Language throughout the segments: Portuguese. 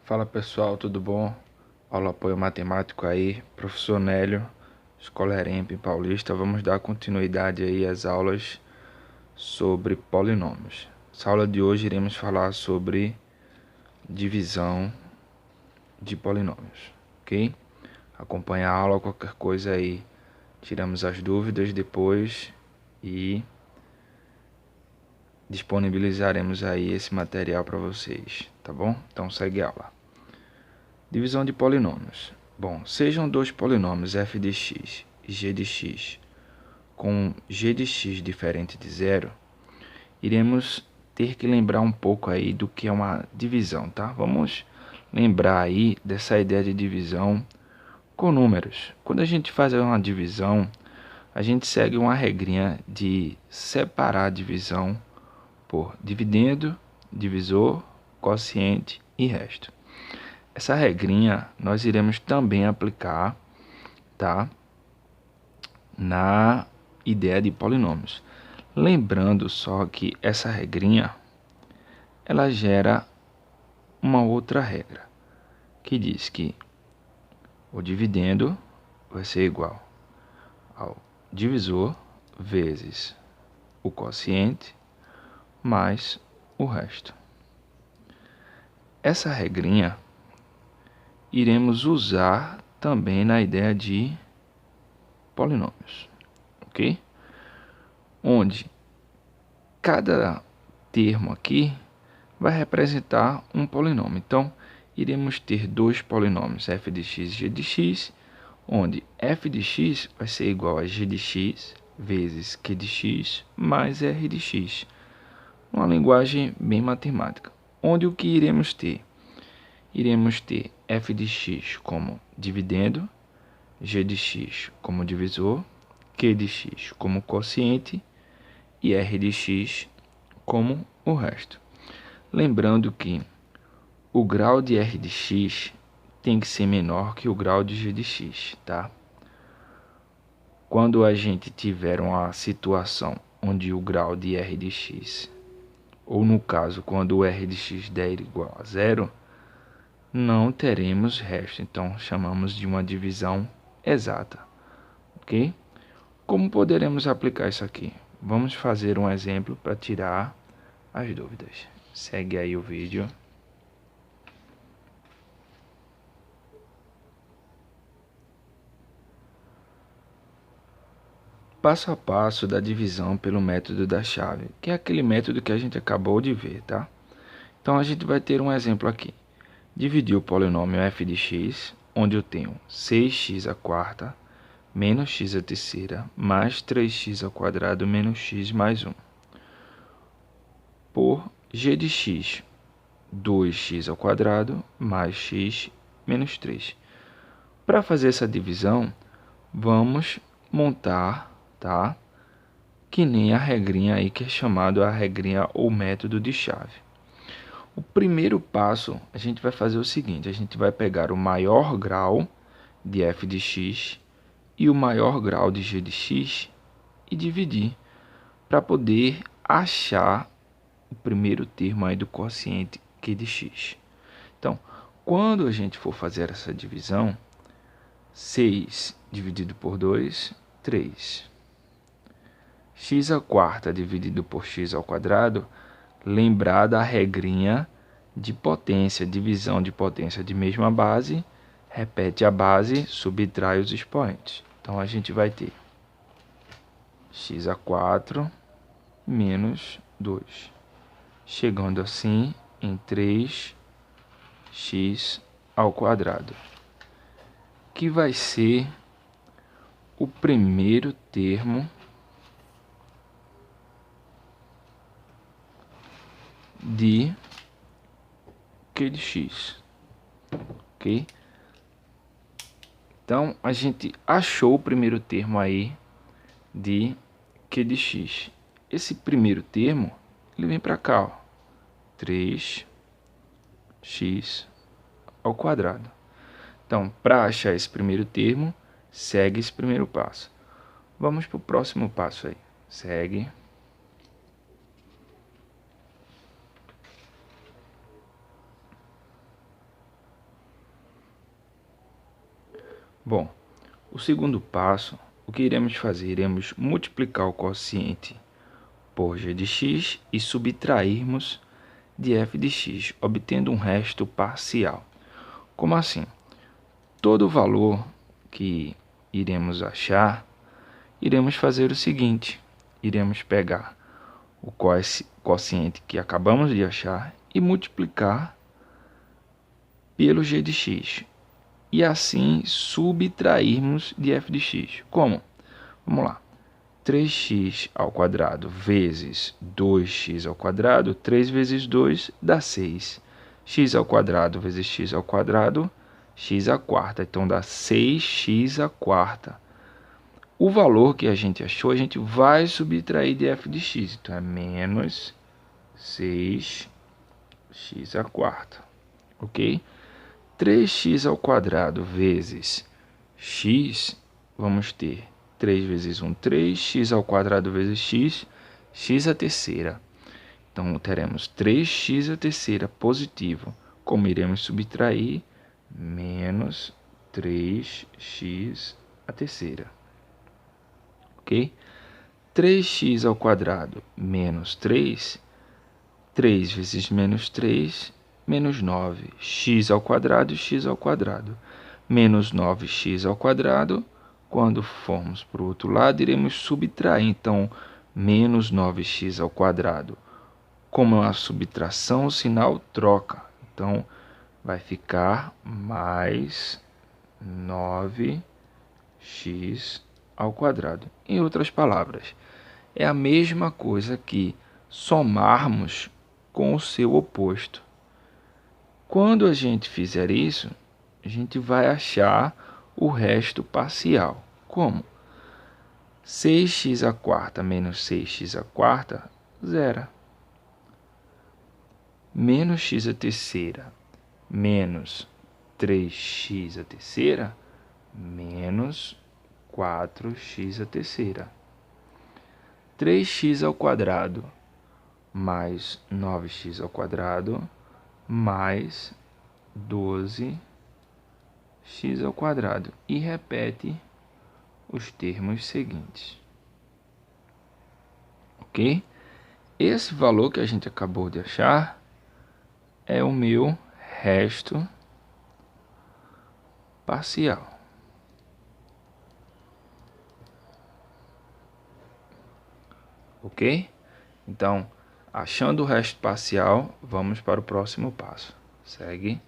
Fala pessoal, tudo bom? Aula apoio matemático aí, professor Nélio, Escola Eremp Paulista. Vamos dar continuidade aí às aulas sobre polinômios. Nessa aula de hoje iremos falar sobre divisão de polinômios, ok? Acompanha a aula, qualquer coisa aí, tiramos as dúvidas depois e disponibilizaremos aí esse material para vocês, tá bom? Então segue a aula. Divisão de polinômios. Bom, sejam dois polinômios f de x e g de x com g de x diferente de zero, iremos ter que lembrar um pouco aí do que é uma divisão, tá? Vamos lembrar aí dessa ideia de divisão com números. Quando a gente faz uma divisão, a gente segue uma regrinha de separar a divisão por dividendo, divisor, quociente e resto. Essa regrinha nós iremos também aplicar, tá, na ideia de polinômios. Lembrando só que essa regrinha ela gera uma outra regra, que diz que o dividendo vai ser igual ao divisor vezes o quociente mais o resto. Essa regrinha iremos usar também na ideia de polinômios, ok? Onde cada termo aqui vai representar um polinômio. Então, iremos ter dois polinômios, f de x e g de x, onde f de x vai ser igual a g de x vezes q de x mais r de x. Uma linguagem bem matemática, onde o que iremos ter? Iremos ter f de x como dividendo, g de x como divisor, q de x como quociente e r de x como o resto. Lembrando que o grau de r de x tem que ser menor que o grau de g de x, tá? Quando a gente tiver uma situação onde o grau de r de x, ou no caso, quando o r de x der igual a zero, não teremos resto, então chamamos de uma divisão exata, ok? Como poderemos aplicar isso aqui? Vamos fazer um exemplo para tirar as dúvidas. Segue aí o vídeo. Passo a passo da divisão pelo método da chave, que é aquele método que a gente acabou de ver, tá? Então a gente vai ter um exemplo aqui. Dividir o polinômio f de x, onde eu tenho 6x à quarta menos x à terceira mais 3x ao quadrado menos x mais 1, por g de x, 2x ao quadrado mais x menos 3. Para fazer essa divisão, vamos montar, tá? Que nem a regrinha aí que é chamado a regrinha ou método de chave. O primeiro passo, a gente vai fazer o seguinte, a gente vai pegar o maior grau de f de x e o maior grau de g de x e dividir para poder achar o primeiro termo aí do quociente q de x. Então, quando a gente for fazer essa divisão, 6 dividido por 2, 3. X à quarta dividido por x ao quadrado, lembrar da regrinha de potência, divisão de potência de mesma base, repete a base, subtrai os expoentes. Então, a gente vai ter x a 4 menos 2, chegando assim em 3x ao quadrado, que vai ser o primeiro termo de q de x, ok? Então, a gente achou o primeiro termo aí de q de x. Esse primeiro termo, ele vem para cá, ó, 3x ao quadrado. Então, para achar esse primeiro termo, segue esse primeiro passo. Vamos para o próximo passo aí. Segue. Bom, o segundo passo, o que iremos fazer? Iremos multiplicar o quociente por g de x e subtrairmos de f de x, obtendo um resto parcial. Como assim? Todo valor que iremos achar, iremos fazer o seguinte: iremos pegar o quociente que acabamos de achar e multiplicar pelo g de x. E assim subtrairmos de f de x. Como? Vamos lá. 3x ao quadrado vezes 2x ao quadrado, 3 vezes 2 dá 6. X ao quadrado vezes x ao quadrado, x à quarta. Então, dá 6x à quarta. O valor que a gente achou, a gente vai subtrair de f de x. Então, é menos 6x à quarta. Ok? 3x ao quadrado vezes x, vamos ter 3 vezes 1, 3, x ao quadrado vezes x, x à terceira. Então, teremos 3x à terceira positivo. Como iremos subtrair? Menos 3x à terceira. Ok? 3x ao quadrado menos 3, 3 vezes menos 3, menos 9, x ao quadrado, menos 9x ao quadrado. Quando formos para o outro lado, iremos subtrair. Então, menos 9x ao quadrado. Como é uma subtração, o sinal troca. Então, vai ficar mais 9x ao quadrado. Em outras palavras, é a mesma coisa que somarmos com o seu oposto. Quando a gente fizer isso, a gente vai achar o resto parcial. Como? 6x à quarta menos 6x à quarta, zero. Menos x à terceira menos 3x à terceira, menos 4x à terceira. 3x ao quadrado mais 9x ao quadrado mais 12x ao quadrado. E repete os termos seguintes. Ok? Esse valor que a gente acabou de achar é o meu resto parcial. Ok? Então, achando o resto parcial, vamos para o próximo passo. Segue.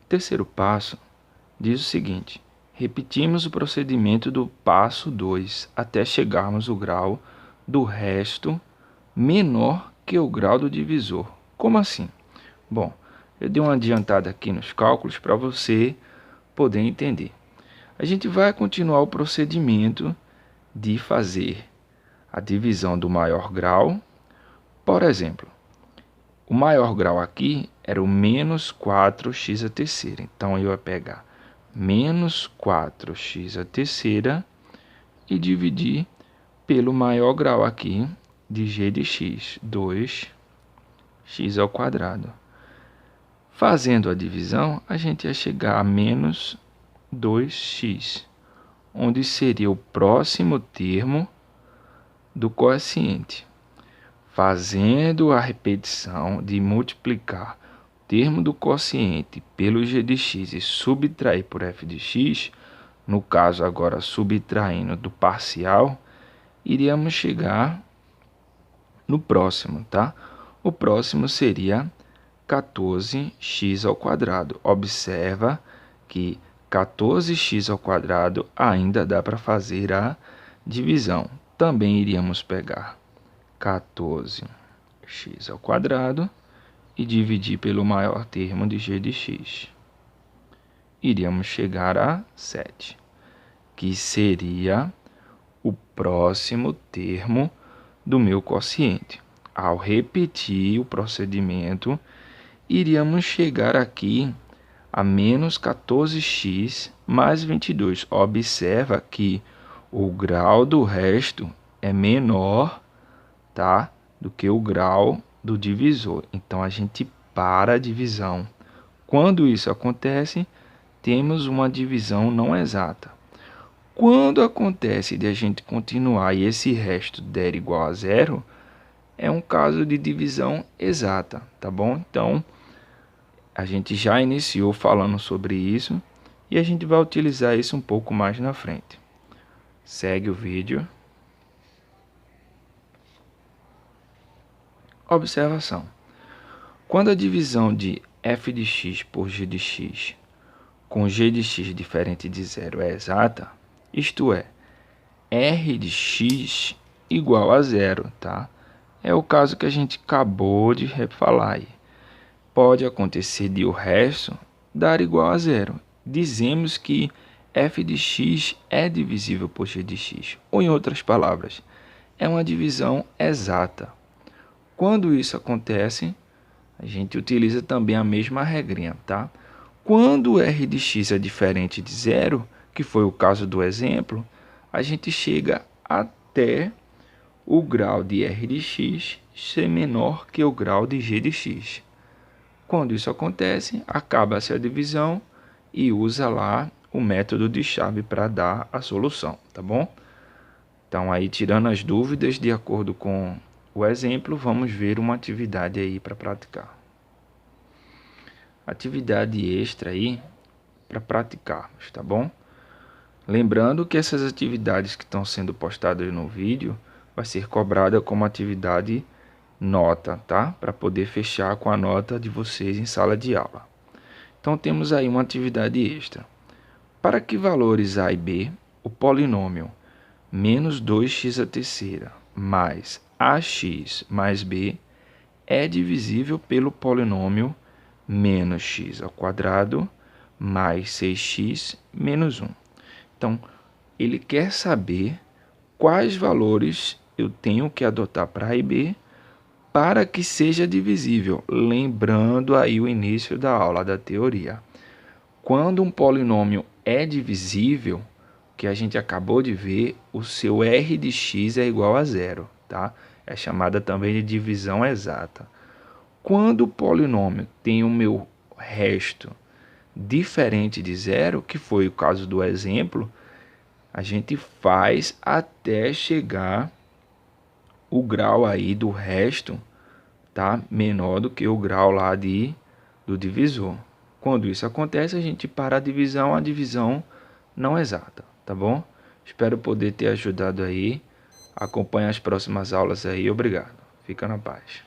O terceiro passo diz o seguinte: repetimos o procedimento do passo 2 até chegarmos ao grau do resto menor que o grau do divisor. Como assim? Bom, eu dei uma adiantada aqui nos cálculos para você poder entender. A gente vai continuar o procedimento de fazer a divisão do maior grau. Por exemplo, o maior grau aqui era o menos 4x à terceira. Então, eu ia pegar menos 4x à terceira e dividir pelo maior grau aqui de g de x, 2x ao quadrado. Fazendo a divisão, a gente ia chegar a menos 2x, onde seria o próximo termo do quociente. Fazendo a repetição de multiplicar o termo do quociente pelo g de x e subtrair por f de x, no caso agora subtraindo do parcial, iríamos chegar no próximo, tá? O próximo seria 14x ao quadrado. Observa que 14x ao quadrado ainda dá para fazer a divisão. Também iríamos pegar 14x ao quadrado e dividir pelo maior termo de g de x. Iríamos chegar a 7, que seria o próximo termo do meu quociente. Ao repetir o procedimento, iríamos chegar aqui a menos 14x mais 22. Observa que o grau do resto é menor, tá, do que o grau do divisor. Então, a gente para a divisão. Quando isso acontece, temos uma divisão não exata. Quando acontece de a gente continuar e esse resto der igual a zero, é um caso de divisão exata, tá bom? Então, a gente já iniciou falando sobre isso e a gente vai utilizar isso um pouco mais na frente. Segue o vídeo. Observação. Quando a divisão de f de x por g de x com g de x diferente de zero é exata, isto é, r de x igual a zero, tá? É o caso que a gente acabou de falar aí. Pode acontecer de o resto dar igual a zero. Dizemos que f de x é divisível por g de x, ou em outras palavras, é uma divisão exata. Quando isso acontece, a gente utiliza também a mesma regrinha, tá? Quando r de x é diferente de zero, que foi o caso do exemplo, a gente chega até o grau de r de x ser menor que o grau de g de x. Quando isso acontece, acaba-se a divisão e usa lá o método de chave para dar a solução, tá bom? Então, aí tirando as dúvidas, de acordo com o exemplo, vamos ver uma atividade aí para praticar. Atividade extra aí para praticarmos, tá bom? Lembrando que essas atividades que estão sendo postadas no vídeo vai ser cobrada como atividade nota, tá? Para poder fechar com a nota de vocês em sala de aula. Então temos aí uma atividade extra. Para que valores a e b, o polinômio menos 2x a terceira mais ax mais b é divisível pelo polinômio menos x ao quadrado mais 6x menos 1. Então, ele quer saber quais valores eu tenho que adotar para a e b para que seja divisível, lembrando aí o início da aula da teoria. Quando um polinômio é divisível, que a gente acabou de ver, o seu r de x é igual a zero, tá? É chamada também de divisão exata. Quando o polinômio tem o meu resto diferente de zero, que foi o caso do exemplo, a gente faz até chegar o grau aí do resto, tá? Menor do que o grau lá do divisor. Quando isso acontece, a gente para a divisão não exata, tá bom? Espero poder ter ajudado aí. Acompanhe as próximas aulas aí. Obrigado. Fica na paz.